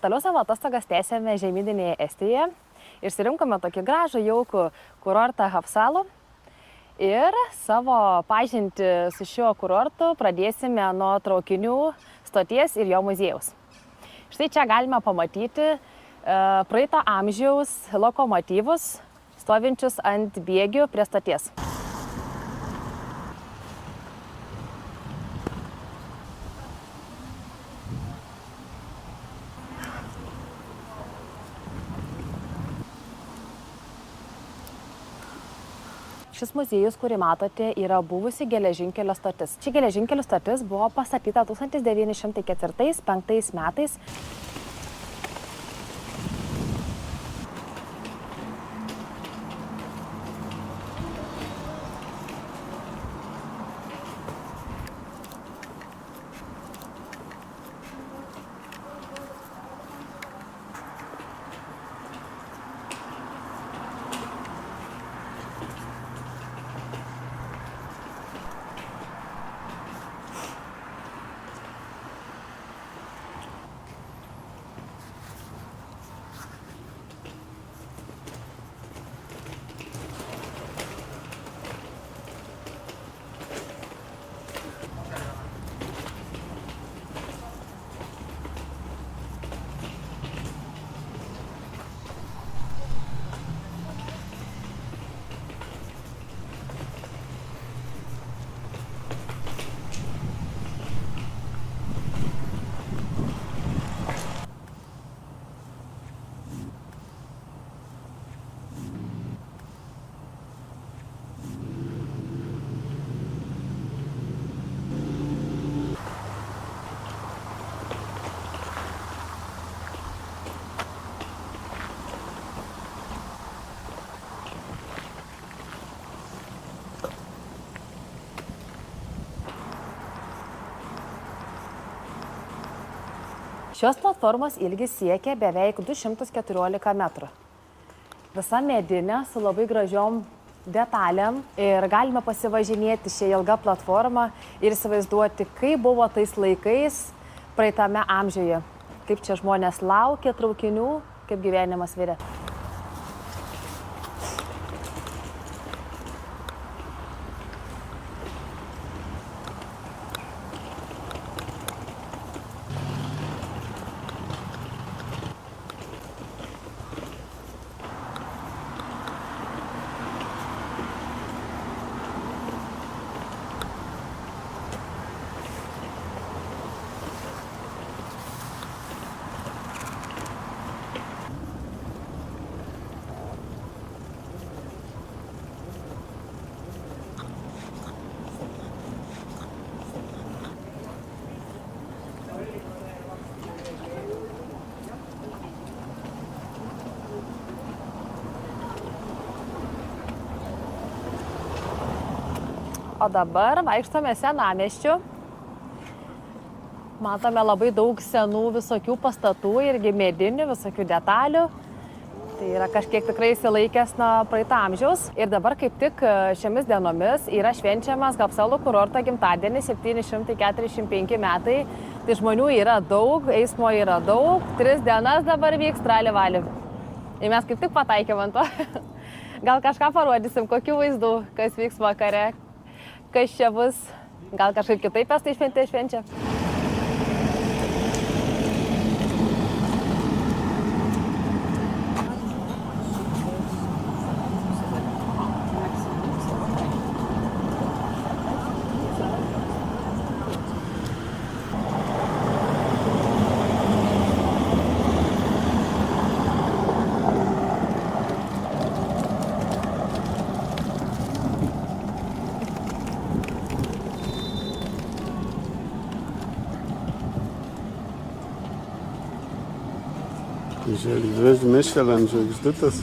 Toliau savo atostogas tęsėme žemyninėje Estijoje. Išsirinkome tokį gražų, jaukų kurortą Hapsalų. Ir savo pažintį su šiuo kurortu pradėsime nuo traukinių stoties ir jo muziejaus. Štai čia galime pamatyti praeito amžiaus lokomotyvus, stovinčius ant bėgių prie stoties. Šis muziejus, kurį matote, yra buvusi geležinkelio stotis. Ši geležinkelio stotis buvo pastatyta 1904–1905 metais. Šios platformos ilgis siekia beveik 214 metrų. Visa medinė su labai gražiom detalėm ir galime pasivažinėti šią ilgą platformą ir įsivaizduoti, kaip buvo tais laikais praeitame amžiuje. Kaip čia žmonės laukė traukinių, kaip gyvenimas virė. O dabar vaikštome senamiesčiu. Matome labai daug senų visokių pastatų irgi medinių, visokių detalių. Tai yra kažkiek tikrai įsilaikęs nuo praeito amžiaus. Ir dabar kaip tik šiomis dienomis yra švenčiamas Hapsalų kurorto gimtadienis, 745 metai. Tai žmonių yra daug, eismo yra daug. 3 dienas dabar vyks trali-vali. Ir mes kaip tik pataikėm ant to. Gal kažką parodysim, kokių vaizdų, kas vyks vakare. Kas čia bus, gal kažkaip kitaip estai švenčia. Žiūrėk, Michelin žvaigždutės.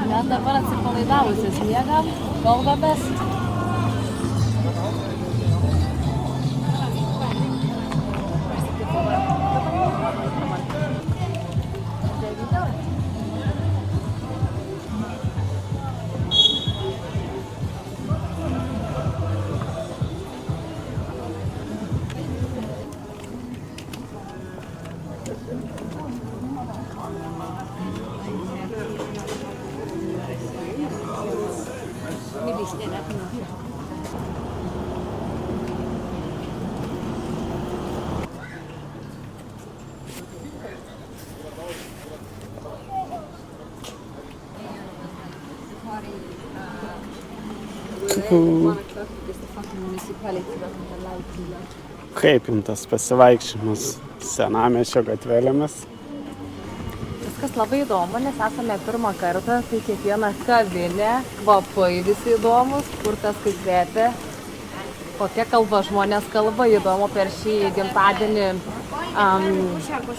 Mes dabar atsipalaidavusios miegam, kalbamės. Kaip jums tas pasivaikščiojimas senamiesčio gatvelėmis? Viskas labai įdomu, nes esame pirmą kartą, tai kiekviena kavinė, kvapai visi įdomus, kur tas kaip kvepia, kokia kalba žmonės kalba, įdomu per šį gimtadienį,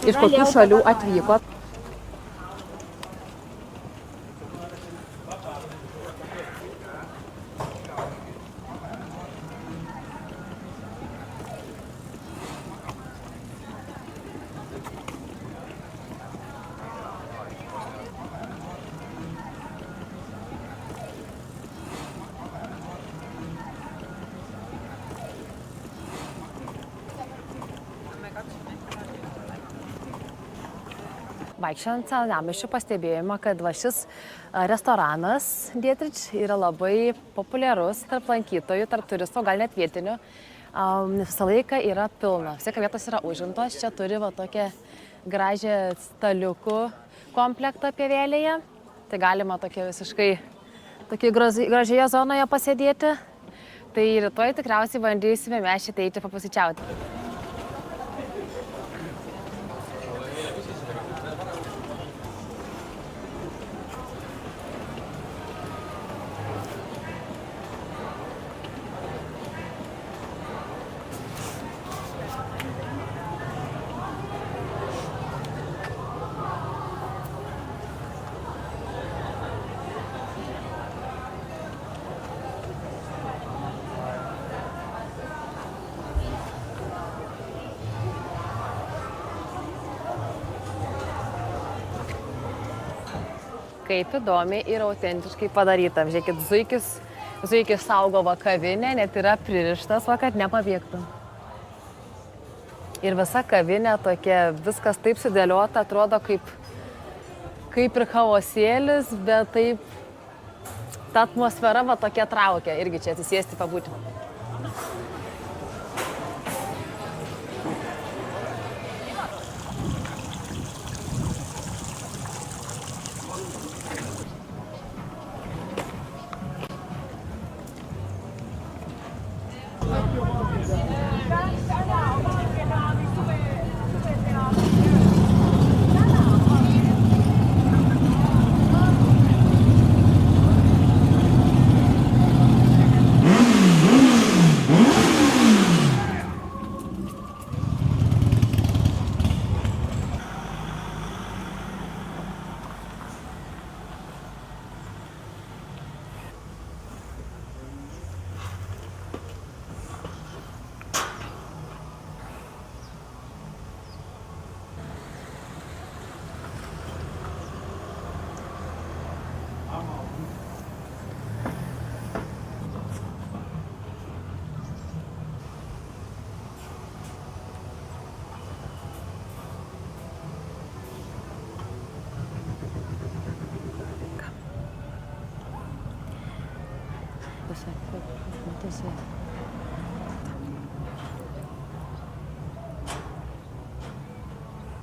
iš kokių šalių atvyko. Vaikščiant senamiesčiu pastebėjome, kad va šis restoranas Dietrich yra labai populiarus tarp lankytojų, tarp turistų, gal net vietinių. Visą laiką yra pilna, visieką vietos yra užimtos. Čia turi va tokią gražią staliukų komplektą pievėlėje. Tai galima tokia visiškai gražioje zonoje pasėdėti. Tai rytoj tikriausiai bandysime mes šitą eiti papusryčiauti. Kaip įdomiai ir autentiškai padaryta. Žiūrėkit, zuikis saugo va kavinę, net yra pririštas, va, kad nepabėgtų. Ir visa kavinė tokia, viskas taip sudėliota, atrodo kaip ir chaosėlis, bet taip ta atmosfera va tokia traukia, irgi čia atsisėsti pabūti.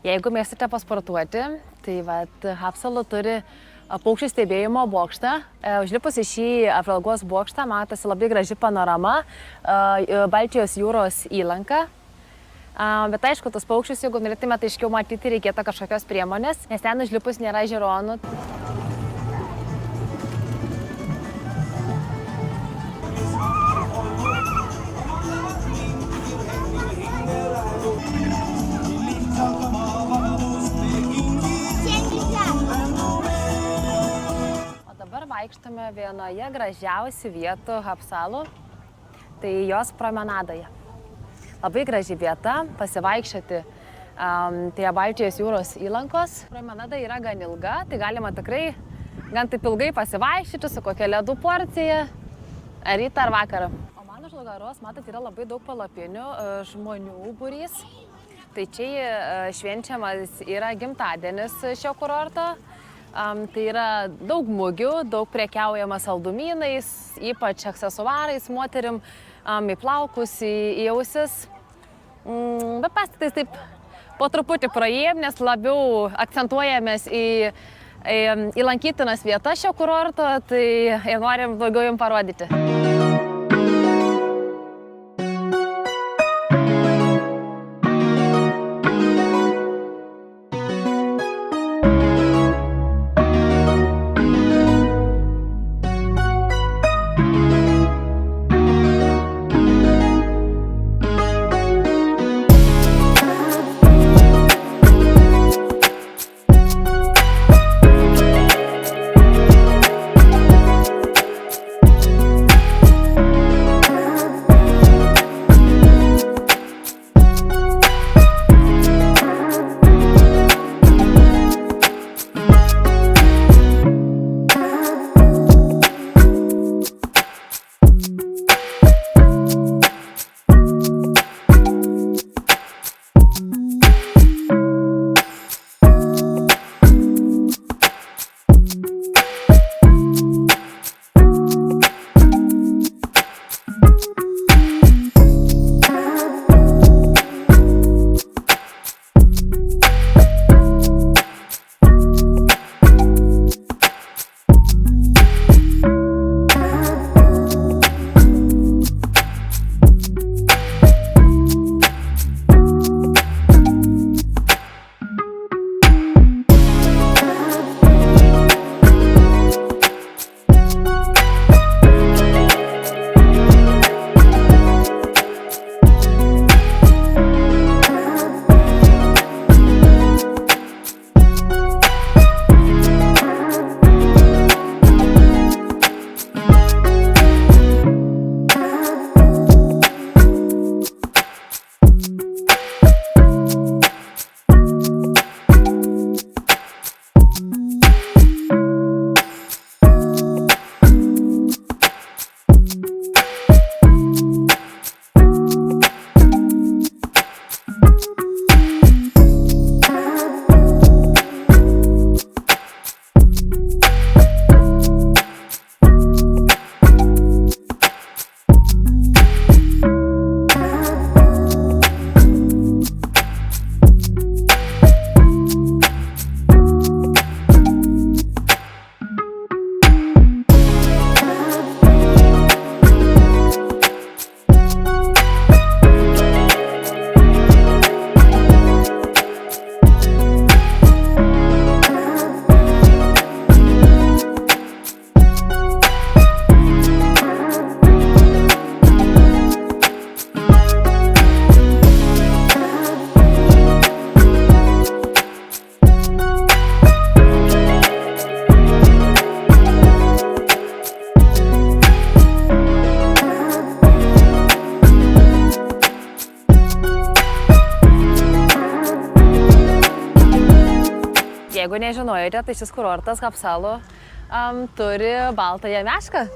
Jeigu mėgstate pasportuoti, tai Haapsalu turi paukščių stebėjimo bokštą. Užlipus į šį apžvalgos bokštą matosi labai graži panorama, Baltijos jūros įlanka. Bet aišku, tos paukščius, jeigu norėtumėte aiškiau matyti, reikėtų kažkokios priemonės, nes ten užlipus nėra žiūronų. Vaikštame vienoje gražiausių vietų Haapsalu, tai jos promenadoje. Labai graži vieta pasivaikščioti prie Baltijos jūros įlankos. Promenada yra gan ilga, tai galima tikrai gan taip ilgai pasivaikščioti su kokia ledų porcija, ar rytą ar vakarą. O man už nugaros, matot, yra labai daug palapinių, žmonių būrys. Tai čia švenčiamas yra gimtadienis šio kurorto. Tai yra daug mugių, daug prekiaujama saldumynais, ypač aksesuarais, moterim, į plaukus, į ausis. Bet mes taip po truputį praėjom, nes labiau akcentuojamės į lankytinas vietas šio kurorto, tai norim daugiau jums parodyti. Jeigu nežinojote, tai šis kurortas Hapsalu turi baltąją mešką.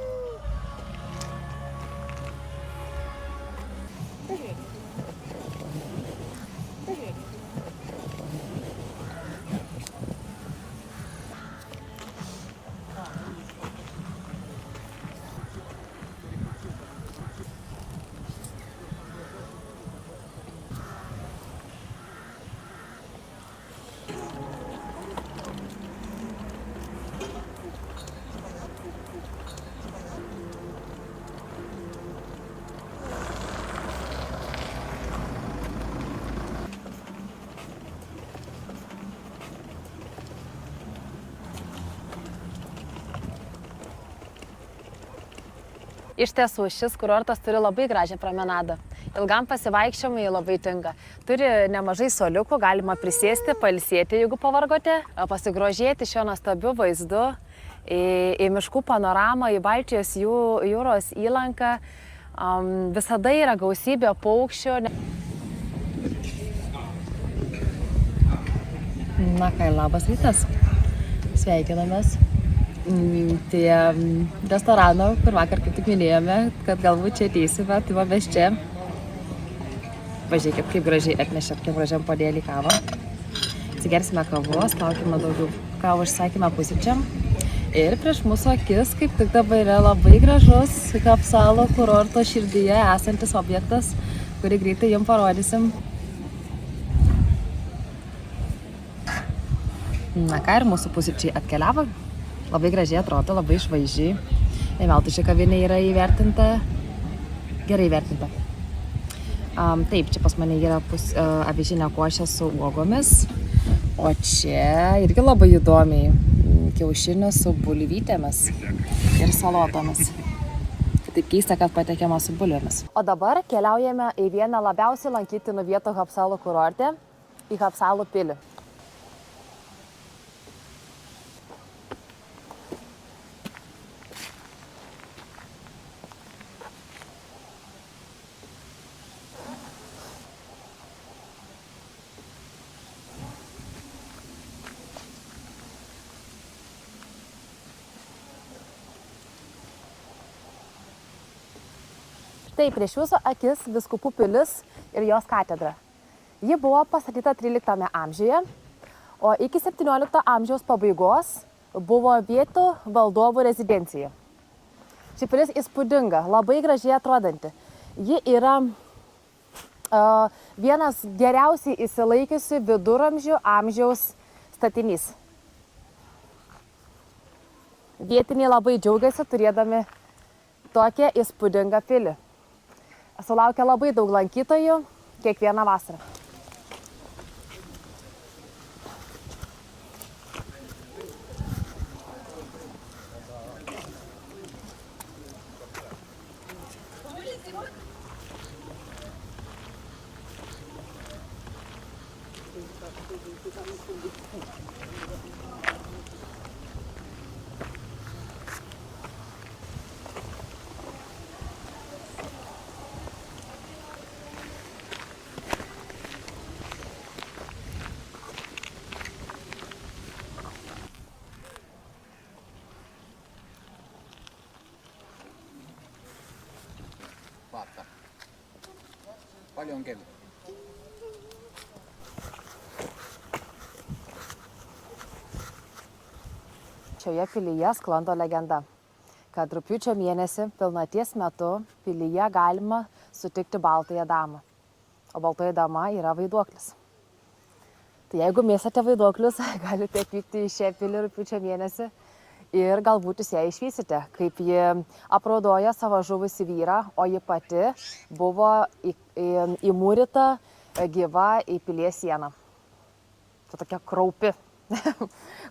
Iš tiesų, šis kurortas turi labai gražią promenadą. Ilgam pasivaikščiojimui labai tinka. Turi nemažai suoliukų, galima prisėsti, pailsėti, jeigu pavargote, pasigrožėti šio nuostabiu vaizdu, į miškų panoramą, į Baltijos jūros įlanką. Visada yra gausybė paukščių. Na ką, labas rytas. Sveikinamės. Tai restorano, kur vakar kaip tik minėjome, kad galbūt čia ateisime, tai va mes čia. Pažiūrėkit, kaip gražiai atnešėt, kaip gražiam podėlį kavą. Atsigersime kavos, laukime daugiau kavų užsakymą pusryčiam. Ir prieš mūsų akis, kaip tik dabar yra labai gražus Hapsalu kurorto širdyje esantis objektas, kurį greitai jums parodysim. Na ką, ir mūsų pusryčiai atkeliavo. Labai gražiai atrodo, labai išvaizdžiai. Neveltui ši kavinė yra įvertinta, gerai įvertinta. Taip, čia pas mane yra avižinė košė su uogomis, o čia irgi labai įdomiai kiaušinis su bulvytėmis ir salotomis. Taip keista, kad pateikiama su bulvėmis. O dabar keliaujame į vieną labiausiai lankytinų vietų Hapsalu kurorte, į Hapsalu pilį. Štai prieš jūsų akis Vyskupų pilis ir jos katedra. Ji buvo pastatyta 13 amžiuje, o iki 17 amžiaus pabaigos buvo vietų valdovų rezidencija. Ši pilis įspūdinga, labai gražiai atrodanti. Ji yra vienas geriausiai išsilaikiusių viduramžių amžiaus statinys. Vietiniai labai džiaugiasi turėdami tokią įspūdingą pilį. Sulaukia labai daug lankytojų kiekvieną vasarą. Paljon kello. Šioje pilyje sklando legenda, kad rugpjūčio mėnesį pilnaties metu pilyje galima sutikti baltąją damą, o baltoji dama yra vaiduoklis. Tai jeigu mėgstate vaiduoklius, galite atvykti į šią pilį rugpjūčio mėnesį ir galbūt jūs ją išvysite, kaip ji apraudoja savo žuvusį vyrą, o ji pati buvo įmūryta gyva į pilies sieną. Tai tokia kraupi,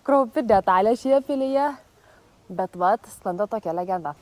kraupi detalė šioje pilyje, bet vat sklando tokia legenda.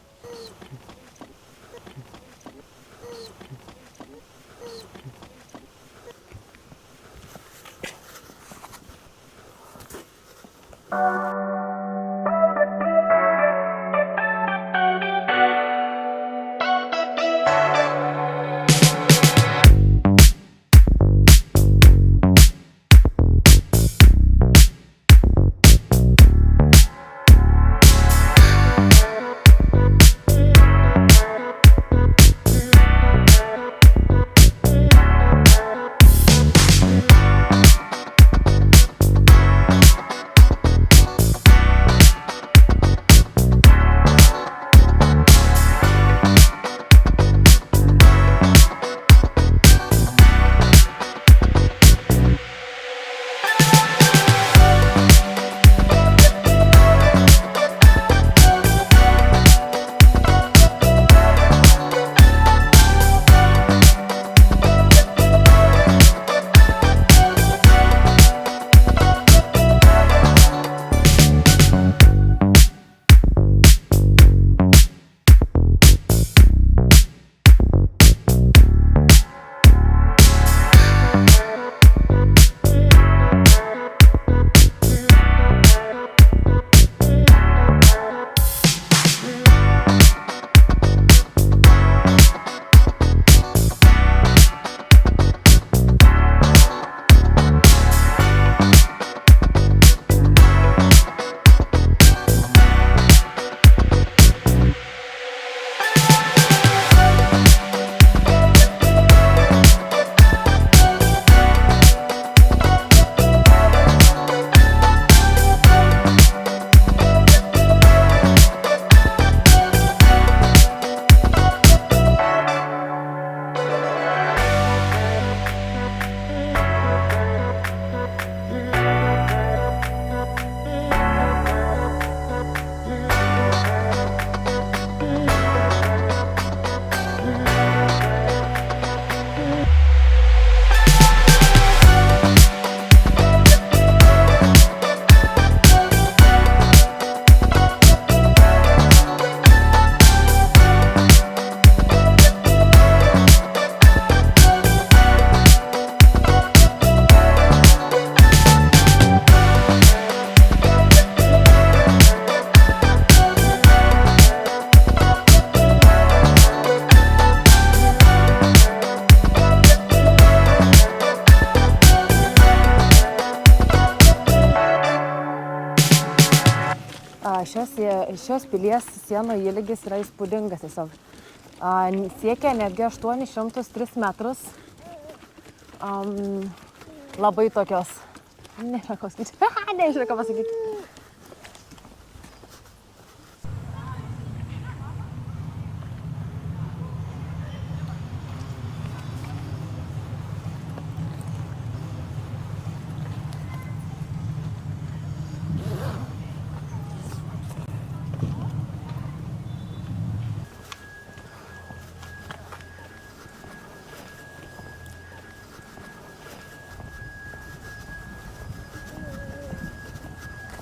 šios pilies sienų ilgis yra įspūdingas tiesiog. Siekia netgi 803 metrus. Labai tokios, nežinau ką pasakyti.